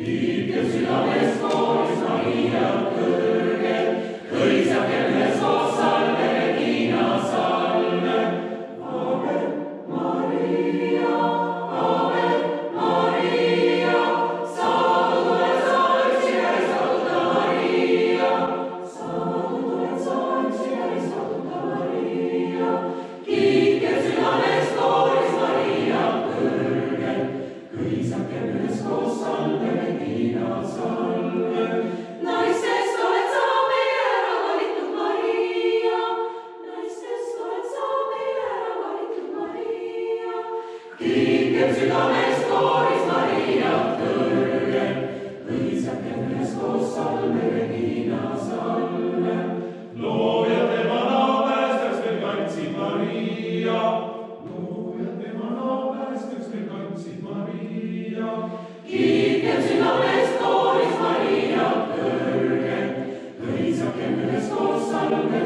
Kiitel südames kooris Maria kõrgel, hõisakem üheskoos salve, Regina salve. Ave Maria, saadud oled sa üksikäistatud Maria, saadud oled sa üksikäistatud Maria. Kiitel südames kooris Maria kõrgel, hõisakem üheskoos salve, Regina salve. Naistest oled sa meie ära valitud Maria, naistest oled sa meie ära valitud Maria. Kiitel südames kooris Maria kõrgel, hõisakem üheskoos salve, Regina salve. Looja tema nao päästeks meil kandsid Maria, looja tema nao päästeks meil kandsid Maria. Kiitel südames kooris Maria kõrgel, hõisakem üheskoos salve,